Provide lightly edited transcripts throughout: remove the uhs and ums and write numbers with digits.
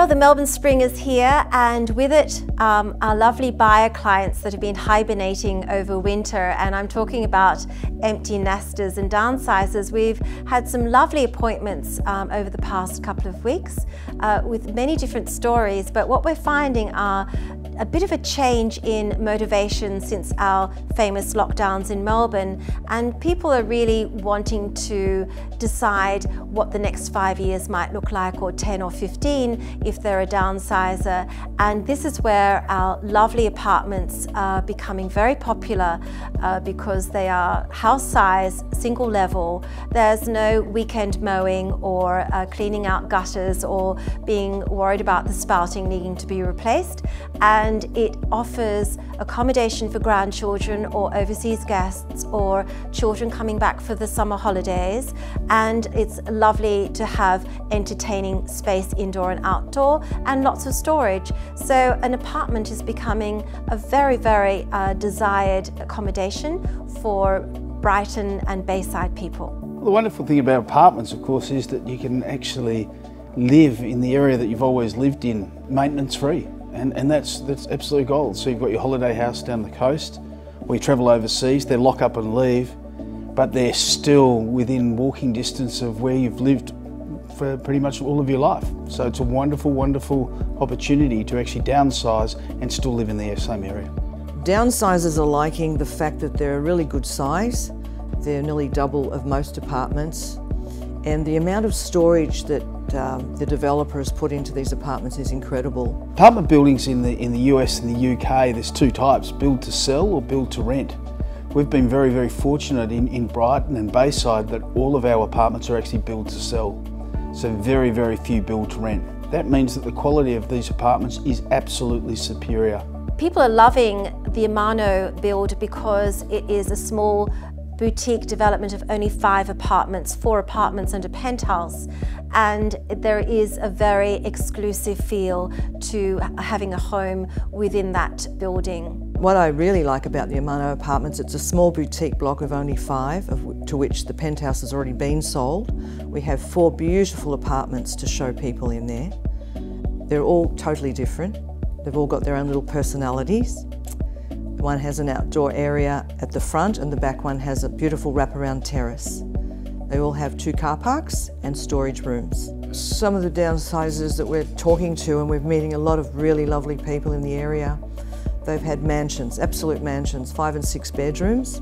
Well, the Melbourne spring is here, and with it our lovely buyer clients that have been hibernating over winter, and I'm talking about empty nesters and downsizers. We've had some lovely appointments over the past couple of weeks with many different stories, but what we're finding are a bit of a change in motivation since our famous lockdowns in Melbourne, and people are really wanting to decide what the next 5 years might look like, or 10 or 15 if they're a downsizer. And this is where our lovely apartments are becoming very popular because they are house size, single level. There's no weekend mowing or cleaning out gutters or being worried about the spouting needing to be replaced. And it offers accommodation for grandchildren or overseas guests or children coming back for the summer holidays. And it's lovely to have entertaining space indoor and outdoor and lots of storage. So an apartment is becoming a very, very desired accommodation for Brighton and Bayside people. The wonderful thing about apartments, of course, is that you can actually live in the area that you've always lived in, maintenance free. And that's absolute gold. So you've got your holiday house down the coast, or you travel overseas, they lock up and leave, but they're still within walking distance of where you've lived for pretty much all of your life. So it's a wonderful, wonderful opportunity to actually downsize and still live in the same area. Downsizers are liking the fact that they're a really good size. They're nearly double of most apartments. And the amount of storage that the developer has put into these apartments is incredible. Apartment buildings in the US and the UK, there's two types, build to sell or build to rent. We've been very, very fortunate in Brighton and Bayside that all of our apartments are actually build to sell. So very, very few build to rent. That means that the quality of these apartments is absolutely superior. People are loving the AMANO build because it is a small boutique development of only 5 apartments, 4 apartments and a penthouse. And there is a very exclusive feel to having a home within that building. What I really like about the AMANO apartments, it's a small boutique block of only 5, to which the penthouse has already been sold. We have 4 beautiful apartments to show people in there. They're all totally different. They've all got their own little personalities. One has an outdoor area at the front and the back one has a beautiful wraparound terrace. They all have 2 car parks and storage rooms. Some of the downsizers that we're talking to, and we're meeting a lot of really lovely people in the area, they've had mansions, absolute mansions, 5 and 6 bedrooms,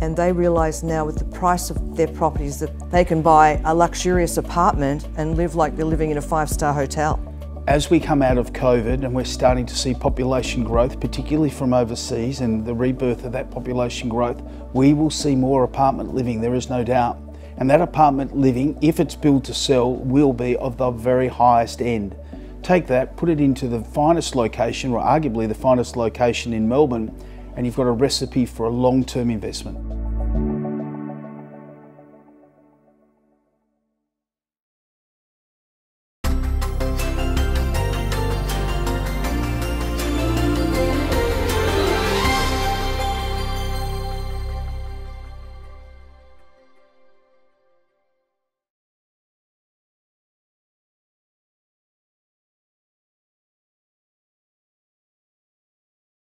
and they realise now with the price of their properties that they can buy a luxurious apartment and live like they're living in a 5-star hotel. As we come out of COVID and we're starting to see population growth, particularly from overseas, and the rebirth of that population growth, we will see more apartment living, there is no doubt. And that apartment living, if it's built to sell, will be of the very highest end. Take that, put it into the finest location, or arguably the finest location in Melbourne, and you've got a recipe for a long-term investment.